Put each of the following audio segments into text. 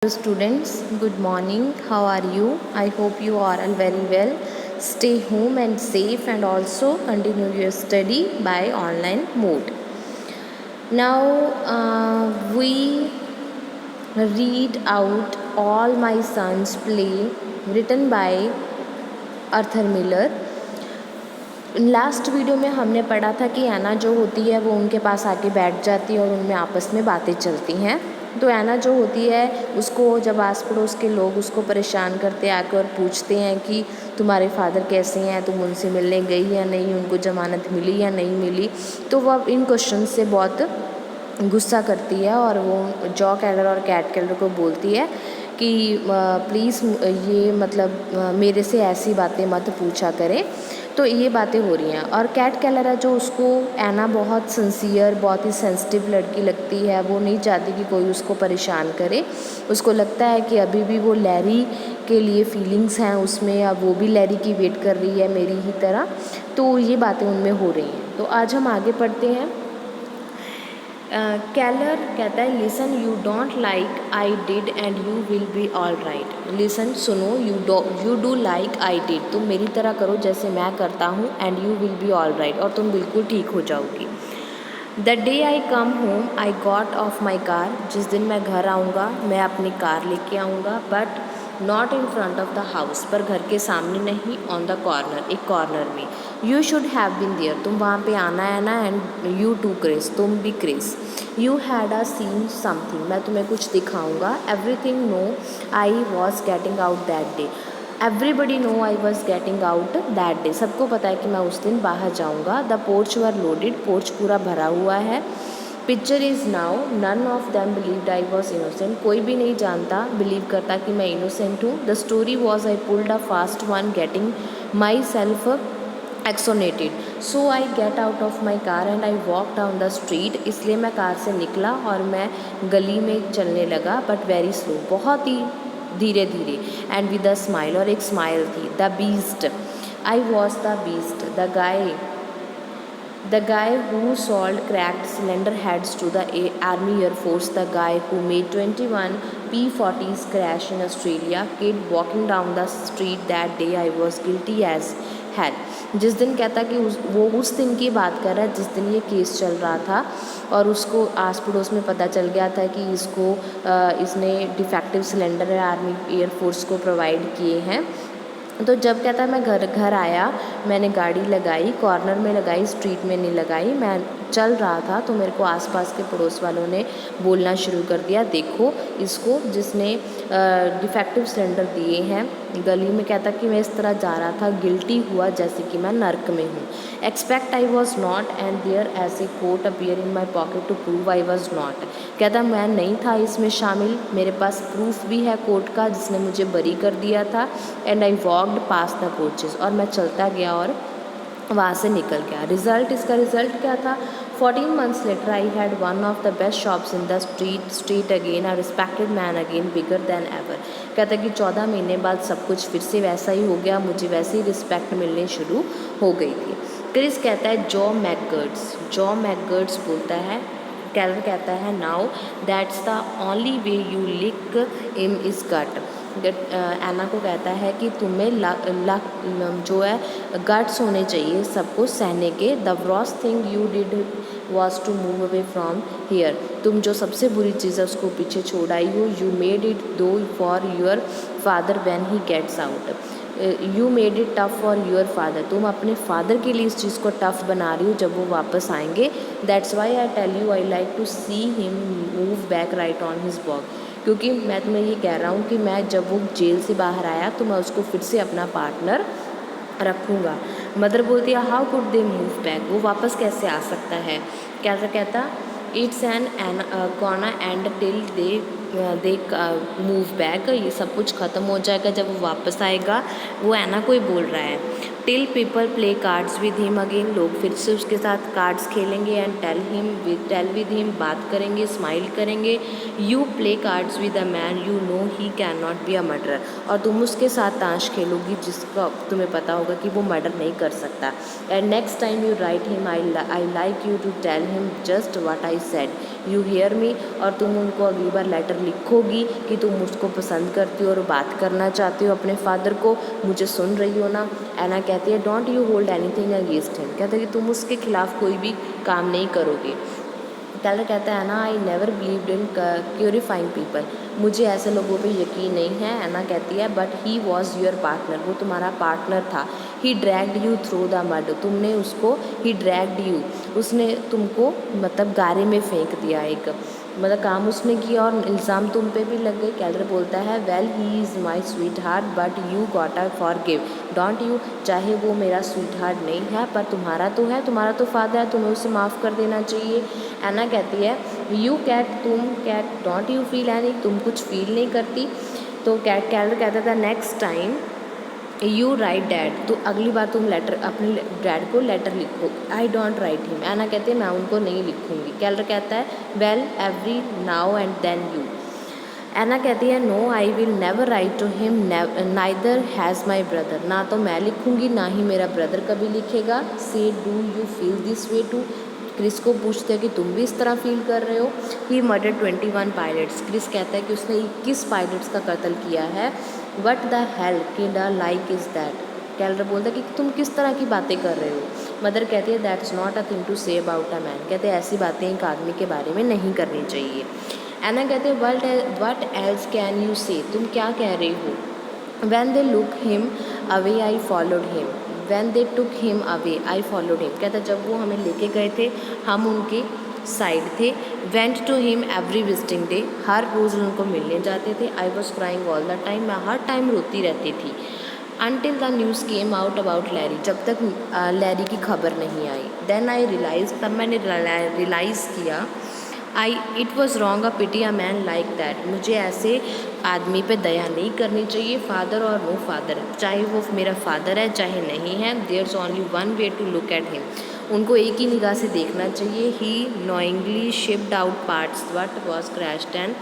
Students, good morning. How are you? I hope you are all very well. Stay home and safe, and also continue your study by online mode. Now we read out All My Sons Play, written by Arthur Miller. Last video में हमने पढ़ा था कि एना जो होती है वो उनके पास आके बैठ जाती है और उनमें आपस में बातें चलती हैं। तो एना जो होती है उसको जब आस पड़ोस के लोग उसको परेशान करते आके और पूछते हैं कि तुम्हारे फादर कैसे हैं, तुम उनसे मिलने गई या नहीं, उनको ज़मानत मिली या नहीं मिली, तो वो अब इन क्वेश्चन से बहुत गुस्सा करती है और वो जॉ कैलर और कैट कैलर को बोलती है कि प्लीज़ ये मतलब मेरे से ऐसी बातें मत पूछा करें। तो ये बातें हो रही हैं और कैट कैलर है जो उसको एना बहुत सिंसियर, बहुत ही सेंसिटिव लड़की लगती है। वो नहीं चाहती कि कोई उसको परेशान करे। उसको लगता है कि अभी भी वो लैरी के लिए फीलिंग्स हैं उसमें, अब वो भी लैरी की वेट कर रही है मेरी ही तरह। तो ये बातें उनमें हो रही हैं। तो आज हम आगे पढ़ते हैं। कैलर कहता है listen you don't like I did and you will be all right. Listen सुनो, you do like I did, तुम मेरी तरह करो जैसे मैं करता हूँ, and you will be all right, और तुम बिल्कुल ठीक हो जाओगी। The day I come home I got off my car, जिस दिन मैं घर आऊँगा मैं अपनी कार लेके आऊँगा, but not in front of the house, पर घर के सामने नहीं, ऑन द कॉर्नर, एक कॉर्नर में। You should have been there, तुम वहाँ पे आना है ना, एंड यू टू क्रेस, तुम भी क्रेस। You had a seen something, मैं तुम्हें कुछ दिखाऊंगा। Everything know I was getting out that day, everybody know I was getting out that day, सबको पता है कि मैं उस दिन बाहर जाऊँगा। The porch were loaded, porch पूरा भरा हुआ है। Picture is now none of them believed I was innocent, कोई भी नहीं जानता, बिलीव करता कि मैं इनोसेंट हूँ। The story was I pulled a fast one getting myself exonerated, so I get out of my car and I walk down the street, इसलिए मैं कार से निकला और मैं गली में चलने लगा, बट वेरी स्लो, बहुत ही धीरे धीरे, एंड विद अ स्माइल, और एक स्माइल थी। The beast, I was the beast, the guy who sold cracked cylinder heads to the Army Air Force, the guy who made 21 P-40s crash in Australia, kid walking down the street that day, I was guilty as hell। जिस दिन कहता कि वो उस दिन की बात कर रहा है जिस दिन ये केस चल रहा था और उसको आस पड़ोस में पता चल गया था कि इसने डिफेक्टिव सिलेंडर आर्मी एयरफोर्स को प्रोवाइड किए हैं। तो जब कहता है मैं घर आया, मैंने गाड़ी लगाई, कॉर्नर में लगाई, स्ट्रीट में नहीं लगाई, मैं चल रहा था, तो मेरे को आसपास के पड़ोस वालों ने बोलना शुरू कर दिया, देखो इसको जिसने डिफेक्टिव सिलेंडर दिए हैं। गली में कहता कि मैं इस तरह जा रहा था, गिल्टी हुआ जैसे कि मैं नर्क में हूँ। Expect I was not and there as a coat appear in my pocket to prove I was not, कहता मैं नहीं था इसमें शामिल, मेरे पास प्रूफ भी है कोर्ट का जिसने मुझे बरी कर दिया था। And I walked pass the coaches, और मैं चलता गया और वहाँ से निकल गया। रिजल्ट, इसका रिजल्ट क्या था? 14 months later I had one of the best shops in the street again, a respected man again, bigger than ever। कहता है कि 14 महीने बाद सब कुछ फिर से वैसा ही हो गया, मुझे वैसे ही रिस्पेक्ट मिलने शुरू हो गई थी। क्रिस कहता है जॉ मैकगर्ट्स बोलता है, कैलर कहता है now that's the only way you lick him is गट। एना को कहता है कि तुम्हें जो है गट्स होने चाहिए सबको सहने के। The worst thing you did was to move away from here, तुम जो सबसे बुरी चीज़ है उसको पीछे छोड़ आई हो। You made it do for your father when he gets out, you made it tough for your father, तुम अपने फादर के लिए इस चीज़ को टफ बना रही हो जब वो वापस आएंगे। That's why I tell you I like to see him move back right on his walk, क्योंकि मैं तुम्हें ये कह रहा हूँ कि मैं जब वो जेल से बाहर आया तो मैं उसको फिर से अपना पार्टनर रखूँगा। मदर बोलती है how could they move back, वो वापस कैसे आ सकता है? कैसा कहता it's an कॉना and till they move back, ये सब कुछ ख़त्म हो जाएगा जब वो वापस आएगा। वो एना को ही बोल रहा है। Till people play cards with him again, लोग फिर से उसके साथ कार्ड्स खेलेंगे। एंड टेल विद हिम, बात करेंगे, स्माइल करेंगे। You play cards with a man you know he can not be a murderer, और तुम उसके साथ ताश खेलोगी जिसका तुम्हें पता होगा कि वो मर्डर नहीं कर सकता। And next time you write him I like you to tell him just what I said, you hear me, और तुम उनको अगली बार लेटर लिखोगी कि तुम मुझको पसंद करती हो और बात करना चाहती हो अपने फादर को, मुझे सुन रही हो ना। एना कहती है don't you hold anything against him, कहता है कि तुम उसके खिलाफ कोई भी काम नहीं करोगे। कैलर कहता है ना I never believed in crucifying people, मुझे ऐसे लोगों पे यकीन नहीं है। एना कहती है but he was your partner, वो तुम्हारा पार्टनर था। He dragged you through the mud, तुमने उसको, ही ड्रैग्ड यू, उसने तुमको मतलब गारे में फेंक दिया, एक मतलब काम उसने किया और इल्ज़ाम तुम पे भी लग गए। कैलर बोलता है well he is my sweet heart but you got a for give don't you, चाहे वो मेरा स्वीट हार्ट नहीं है पर तुम्हारा तो है, तुम्हारा तो फादर है, तुम्हें उसे माफ़ कर देना चाहिए। एना कहती है यू कैट, तुम Kat don't you feel any, तुम कुछ फील नहीं करती। तो कैलर कहता था next time you write dad, तो अगली बार तुम लेटर अपने डैड को लेटर लिखो। I don't write him, Anna कहती है मैं उनको नहीं लिखूँगी। कैलर कहता है well every now and then you, Anna कहती है no I will never write to him neither has my brother, ना तो मैं लिखूँगी ना ही मेरा ब्रदर कभी लिखेगा। Say do you feel this way too, Chris को पूछते हैं कि तुम भी इस तरह फील कर रहे हो। ही मर्डर 21 पायलट्स, क्रिस कहता है कि उसने 21 पायलट्स का कत्ल किया है। What the hell kid like is that, कैलर बोलता है कि तुम किस तरह की बातें कर रहे हो। मदर कहती है that's not a thing to say about a man, कहते हैं ऐसी बातें एक आदमी के बारे में नहीं करनी चाहिए। एना कहते हैं वट एल्स कैन यू से, तुम क्या कह रहे हो। When they look him away I followed him, when they took him away I followed him, कहता जब वो हमें लेके गए थे हम उनके साइड थे। Went to him every visiting day, हर रोज़ उनको मिलने जाते थे। I was crying all the time, मैं हर टाइम रोती रहती थी। Until the news came out about Larry, जब तक लैरी की खबर नहीं आई। देन आई रियलाइज, तब मैंने रियलाइज़ किया I it was wrong a pity a man like that, मुझे ऐसे आदमी पे दया नहीं करनी चाहिए। फादर और नो फादर, चाहे वो मेरा फादर है चाहे नहीं है, there's only one way to look at him, उनको एक ही निगाह से देखना चाहिए। He knowingly shipped out parts what was crashed and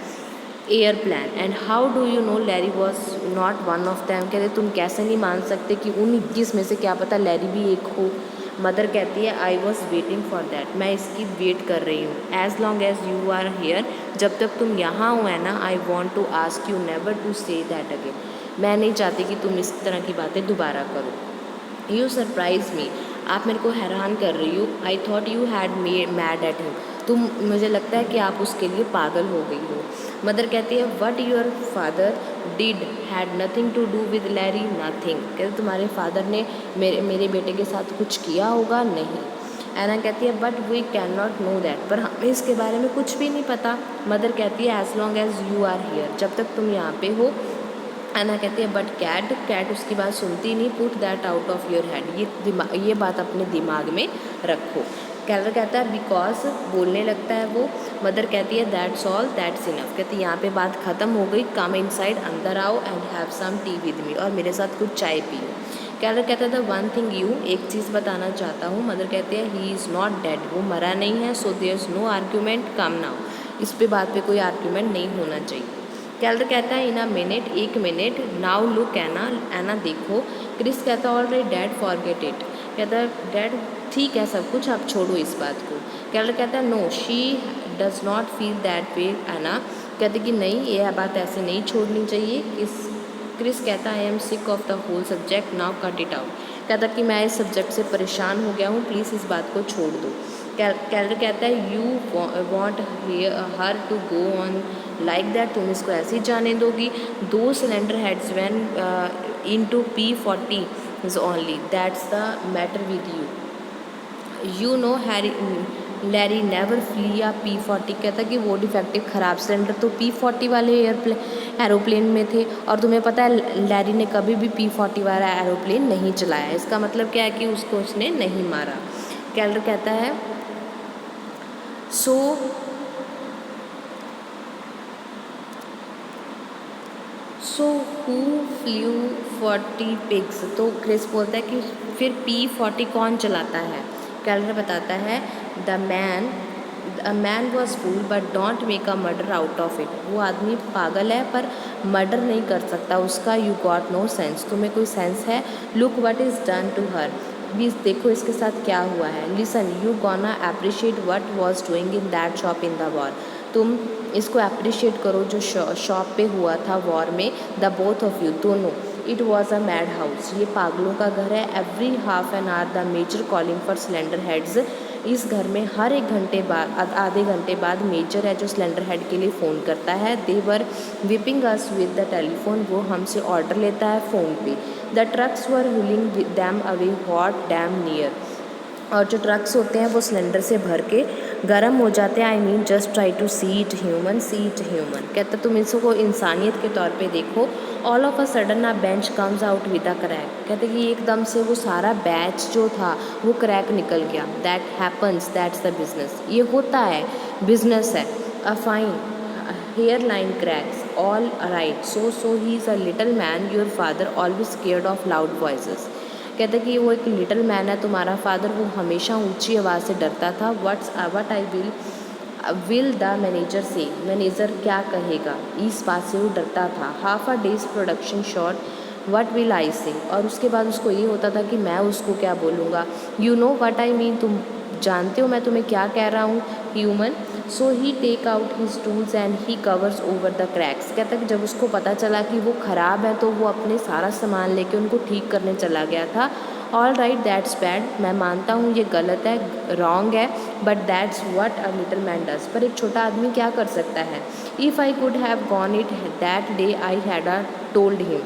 airplane and how do you know Larry was not one of them, कहते तुम कैसे नहीं मान सकते कि उन 21 में से क्या पता लैरी भी एक हो। मदर कहती है I was waiting for that, मैं इसकी वेट कर रही हूँ। As long as you are here, जब तक तुम यहाँ हो है ना, I want to ask you never to say that again, मैं नहीं चाहती कि तुम इस तरह की बातें दोबारा करो। यू सरप्राइज मी, आप मेरे को हैरान कर रही हो। I thought you had mad at him, तुम, मुझे लगता है कि आप उसके लिए पागल हो गई हो। मदर कहती है what your father did had nothing to do with Larry, nothing, कहते तुम्हारे फादर ने मेरे बेटे के साथ कुछ किया होगा, नहीं। एना कहती है but we can not know that, पर हमें इसके बारे में कुछ भी नहीं पता। मदर कहती है as long as you are here, जब तक तुम यहाँ पे हो। एना कहती है बट कैट उसकी बात सुनती नहीं। Put that out of your head, ये बात अपने दिमाग में रखो। कैलर कहता है बिकॉज, बोलने लगता है वो। मदर कहती है दैट्स ऑल दैट्स इनफ, कहती है यहाँ पे बात ख़त्म हो गई, कम इनसाइड, अंदर आओ and have some tea with me, और मेरे साथ कुछ चाय पियो। कैलर कहता था वन थिंग यू, एक चीज़ बताना चाहता हूँ। मदर कहती है ही इज़ नॉट डेड, वो मरा नहीं है। So there is no argument, come now, इस पे बात पे कोई आर्ग्यूमेंट नहीं होना चाहिए। कैलर कहता है इन अ मिनट, एक मिनट। नाउ लुक एना, एना देखो। क्रिस कहता है ऑलरेडी डैड फॉरगेट इट, कहता है डैड ठीक है सब कुछ, आप छोड़ो इस बात को। कैलर कहता है no she does not feel that way Anna, कहते कि नहीं ये बात ऐसे नहीं छोड़नी चाहिए। क्रिस कहता है I am sick of the whole subject, now cut it out, कहता कि मैं इस सब्जेक्ट से परेशान हो गया हूँ, प्लीज़ इस बात को छोड़ दो। कैलर कहता है you want her to go on like that, तुम इसको ऐसे ही जाने दोगी। Two cylinder heads when into P40 is only, that's the matter with you know Larry never flew या P40, कहता कि वो डिफेक्टिव ख़राब सिलेंडर तो P40 वाले एरोप्लेन में थे, और तुम्हें पता है लैरी ने कभी भी P40 वाला एरोप्लेन नहीं चलाया। इसका मतलब क्या है कि उसको उसने नहीं मारा। कैलर कहता है सो हु फ्लू 40 पिग्स, तो क्रिस बोलता है कि फिर P40 कौन चलाता है। कैलर बताता है the man was fool but don't make a murder out of it, वो आदमी पागल है पर मर्डर नहीं कर सकता उसका। यू गॉट नो सेंस, तुम्हें कोई सेंस है। Look what is done to her, भी देखो इसके साथ क्या हुआ है। Listen, you gonna appreciate what was doing in that shop in the war. तुम इसको अप्रिशिएट करो जो शॉप पे हुआ था वॉर में। द बोथ ऑफ यू, दोनों। It was a mad house, ये पागलों का घर है। Every half an hour the major calling for cylinder heads. इस घर में हर एक घंटे बाद, आधे घंटे बाद मेजर है जो सिलेंडर हेड के लिए फ़ोन करता है। They were whipping us with the telephone, वो हमसे ऑर्डर लेता है फ़ोन पे। The trucks were wheeling them away hot damn near, और जो ट्रक्स होते हैं वो सिलेंडर से भर के गर्म हो जाते हैं। I mean just try to see it human, see it human. कहता तुम इसको इंसानियत के तौर पे देखो। All of a sudden a bench comes out with a crack. कहते कि एकदम से वो सारा बैच जो था वो क्रैक निकल गया। That happens, that's the business, ये होता है, बिजनेस है। A fine hair line cracks, all right, so he is a little man, your father always scared of loud voices. कहते कि वो एक लिटिल मैन है तुम्हारा फादर, वो हमेशा ऊंची आवाज़ से डरता था। What I will the manager से, मैनेजर क्या कहेगा, इस बात से वो डरता था। Half a days production shot, what will I से, और उसके बाद उसको ये होता था कि मैं उसको क्या बोलूँगा। You know what I mean, तुम जानते हो मैं तुम्हें क्या कह रहा हूँ, human. So he take out his tools and he covers over the cracks. कहता है कि जब उसको पता चला कि वो ख़राब है तो वो अपने सारा सामान लेके उनको ठीक करने चला गया था। ऑल राइट दैट्स बैड, मैं मानता हूँ ये गलत है, रॉन्ग है, but that's what a little man does, पर एक छोटा आदमी क्या कर सकता है। If I could have gone it that day I had a told him,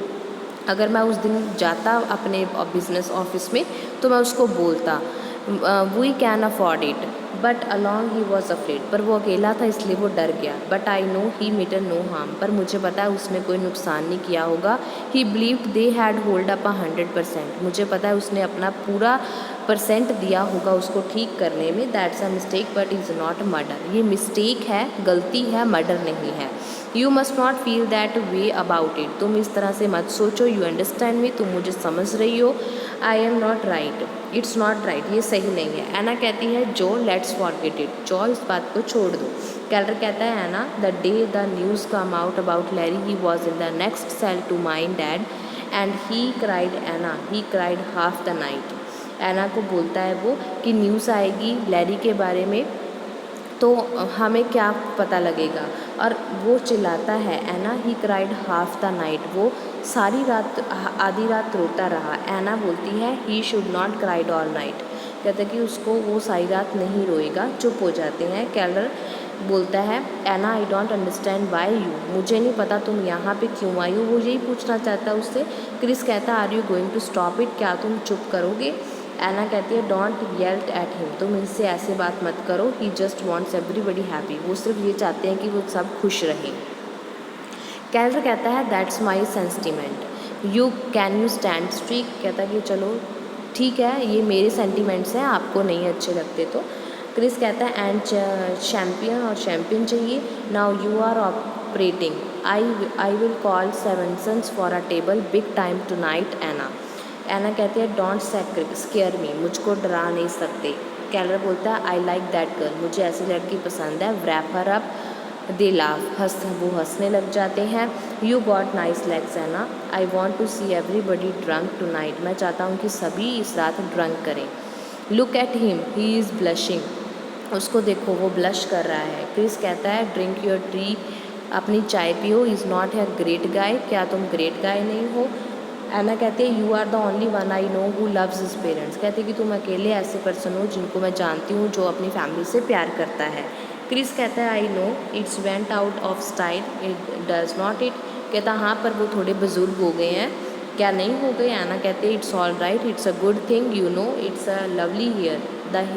अगर मैं उस दिन जाता अपने बिजनेस ऑफिस में तो मैं उसको बोलता we can afford it, but along he was afraid, पर वो अकेला था इसलिए वो डर गया। But I know he meant no harm, पर मुझे पता है उसने कोई नुकसान नहीं किया होगा। ही believed they had hold up 100%, मुझे पता है उसने अपना पूरा परसेंट दिया होगा उसको ठीक करने में। That's a mistake but is not murder, ये मिस्टेक है, गलती है, मर्डर नहीं है। You must not feel that way about it, तुम इस तरह से मत सोचो। यू अंडरस्टैंड मी, तुम मुझे समझ रही हो। आई am not right, it's not right, ये सही नहीं है। एना कहती है जो लेट्स फॉरगेट इट, जो इस बात को छोड़ दो। कैलर कहता है Anna, the day the news came out about Larry he was in the next cell to mine dad and he cried, Anna he cried half the night. Anna को बोलता है वो कि न्यूज़ आएगी लैरी के बारे में तो हमें क्या पता लगेगा, और वो चिल्लाता है। Anna he cried half the night, वो सारी रात, आधी रात रोता रहा। एना बोलती है he should not cried all night, कहते कि उसको वो सारी रात नहीं रोएगा, चुप हो जाते हैं। कैलर बोलता है Anna I don't understand why you, मुझे नहीं पता तुम यहाँ पे क्यों आई हो, वो यही पूछना चाहता है उससे। क्रिस कहता are you going to stop it, क्या तुम चुप करोगे। एना कहती है डोंट येल्ट एट हिम, तुम इससे ऐसे बात मत करो। ही जस्ट वॉन्ट्स एवरीबडी हैप्पी, वो सिर्फ ये चाहते हैं कि वो सब खुश रहें। कैलर कहता है that's my sentiment, you can you stand streak, कहता है कि चलो ठीक है ये मेरे सेंटिमेंट्स हैं, आपको नहीं अच्छे लगते तो। क्रिस कहता है एंड चैम्पियन, और चैम्पियन चाहिए। Now you are operating, I will call Sevensons for a table big time tonight. Anna कहती है डोंट स्केयर मी, मुझको डरा नहीं सकते। कैलर बोलता है आई लाइक दैट गर्ल, मुझे ऐसी लड़की पसंद है। Wrap her up, they laugh, वो हंसने लग जाते हैं। You got nice legs Anna, I want to see everybody drunk tonight, मैं चाहता हूँ कि सभी इस रात ड्रंक करें। Look at him he is blushing, उसको देखो वो ब्लश कर रहा है। क्रिस कहता है ड्रिंक योर टी, अपनी चाय पियो। Is not he great guy, क्या तुम ग्रेट गाय नहीं हो। एना कहती है you are the only one I know who loves his parents, कहते कि तुम अकेले ऐसे पर्सन हो जिनको मैं जानती हूँ जो अपनी फैमिली से प्यार करता है। क्रिस कहता है I know it's went out of style, it does not it, कहता हाँ पर वो थोड़े बुजुर्ग हो गए हैं, क्या नहीं हो गए। एना कहते हैं it's all right, it's a good thing, you know it's a lovely here, the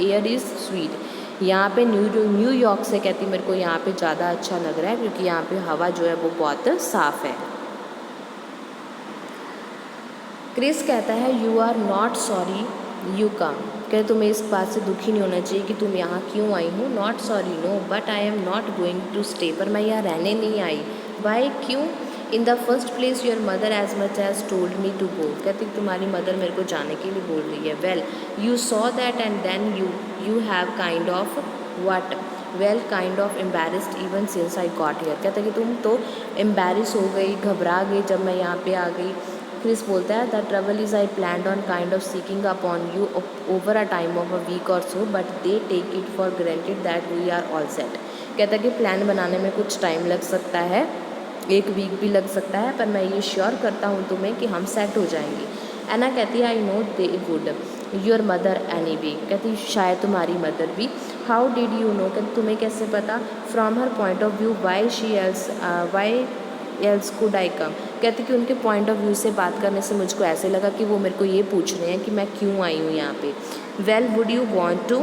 air is sweet. यहाँ पे न्यूयॉर्क से कहती मेरे को यहाँ पे ज़्यादा अच्छा लग रहा है क्योंकि यहाँ पे हवा जो है वो बहुत साफ़ है। क्रिस कहता है you are not sorry you come, कहते तुम्हें इस बात से दुखी नहीं होना चाहिए कि तुम यहाँ क्यों आई हो। Not sorry no, but I am not going to stay, पर मैं यहाँ रहने नहीं आई। वाई, क्यों। In the first place your mother as much as told me to go, कहती तुम्हारी मदर मेरे को जाने के लिए बोल रही है। Well you saw that and then you have kind of what, well kind of embarrassed even since I got here, कहते कि तुम तो एम्बेरस हो गई, घबरा गई जब मैं यहाँ पे आ गई। क्रिस बोलता है the trouble is I plan on kind of seeking upon you over a time of a week or so, but they take it for granted that we are all set. कहता है कि plan बनाने में कुछ time लग सकता है, 1 week भी लग सकता है, पर मैं ये श्योर करता हूँ तुम्हें कि हम सेट हो जाएंगे। एना कहती है I know they would, your mother any way, कहती शायद तुम्हारी मदर भी। हाउ डिड यू नो, कहती तुम्हें कैसे पता। From her point of view why else could I come, कहती कि उनके पॉइंट ऑफ व्यू से बात करने से मुझको ऐसे लगा कि वो मेरे को ये पूछ रहे हैं कि मैं क्यों आई हूँ यहाँ पे। Well would you want to,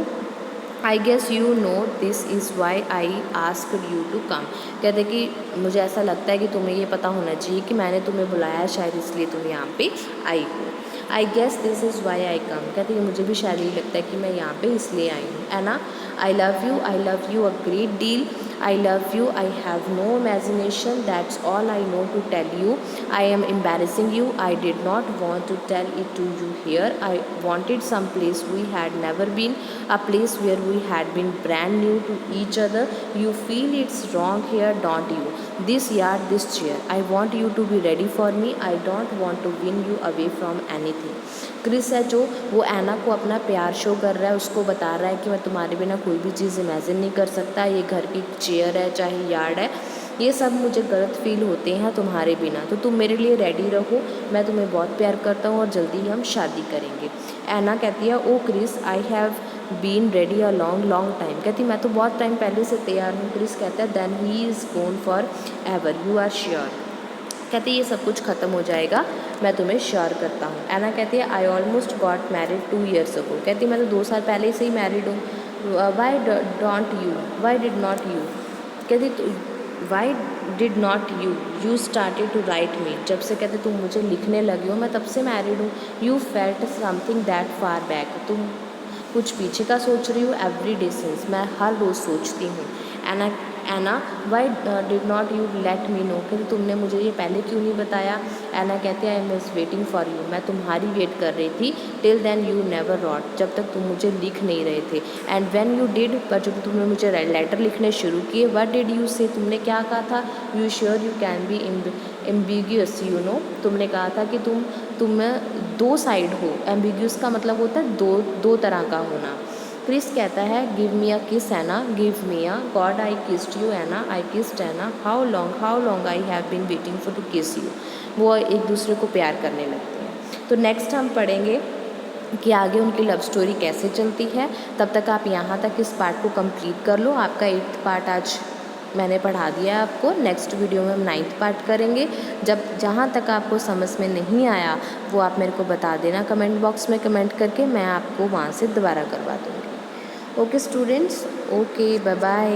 I guess you know this is why I asked you to come, कहते कि मुझे ऐसा लगता है कि तुम्हें ये पता होना चाहिए कि मैंने तुम्हें बुलाया है, शायद इसलिए तुम यहाँ पे आई हो। I guess this is why I come, कहते कि मुझे भी शायद यही लगता है कि मैं यहाँ पे इसलिए आई हूँ। Anna I love you a great deal, I love you, I have no imagination, that's all I know to tell you. I am embarrassing you, I did not want to tell it to you here. I wanted some place we had never been, a place where we had been brand new to each other. You feel it's wrong here, don't you? This yard, this chair. I want you to be ready for me. I don't want to win you away from anything. Chris है जो वो एना को अपना प्यार show कर रहा है, उसको बता रहा है कि मैं तुम्हारे बिना कोई भी चीज़ इमेजिन नहीं कर सकता, ये घर की चेयर है चाहे यार्ड है, ये सब मुझे गलत फील होते हैं तुम्हारे बिना, तो तुम मेरे लिए रेडी रहो, मैं तुम्हें बहुत प्यार करता हूँ और जल्दी ही हम शादी करेंगे। एना कहती है oh Chris I have been ready a long long time, कहती मैं तो बहुत टाइम पहले से तैयार हूँ। क्रिस कहता है then he is gone for ever, you are sure, कहती ये सब कुछ ख़त्म हो जाएगा, मैं तुम्हें श्योर करता हूँ। एना कहती है I almost got married 2 years ago, कहती मैं तो 2 साल पहले से ही मैरिड हूँ। Why don't you, why did not you, कहती why did not you, you started to write me, जब से कहते तुम मुझे लिखने लगे हो मैं तब से मैरिड हूँ। You felt something that far back, तुम कुछ पीछे का सोच रही हो। एवरी डे सिंस, मैं हर रोज़ सोचती हूँ। Anna why did not you let me know, कि तुमने मुझे ये पहले क्यों नहीं बताया। एना कहती है I was waiting for you, मैं तुम्हारी वेट कर रही थी। Till then you never wrote, जब तक तुम मुझे लिख नहीं रहे थे। एंड व्हेन यू डिड, पर जब तुमने मुझे लेटर लिखने शुरू किए, व्हाट डिड यू से, तुमने क्या कहा था। You sure you can be ambiguous, you know, तुमने कहा था कि तुम 2 साइड हो। एम्बिग्यूअस का मतलब होता है दो तरह का होना। क्रिस कहता है give me a kiss Anna, give me a, God I kissed you Anna, I kissed Anna, how long I have been waiting for to kiss you. वो एक दूसरे को प्यार करने लगते हैं। तो नेक्स्ट हम पढ़ेंगे कि आगे उनकी लव स्टोरी कैसे चलती है। तब तक आप यहाँ तक इस पार्ट को कंप्लीट कर लो। आपका 8th पार्ट आज मैंने पढ़ा दिया है आपको। नेक्स्ट वीडियो में हम 9th पार्ट करेंगे। जहाँ तक आपको समझ में नहीं आया वो आप मेरे को बता देना कमेंट बॉक्स में कमेंट करके, मैं आपको वहाँ से दोबारा करवा दूँगी। Okay students, okay bye bye.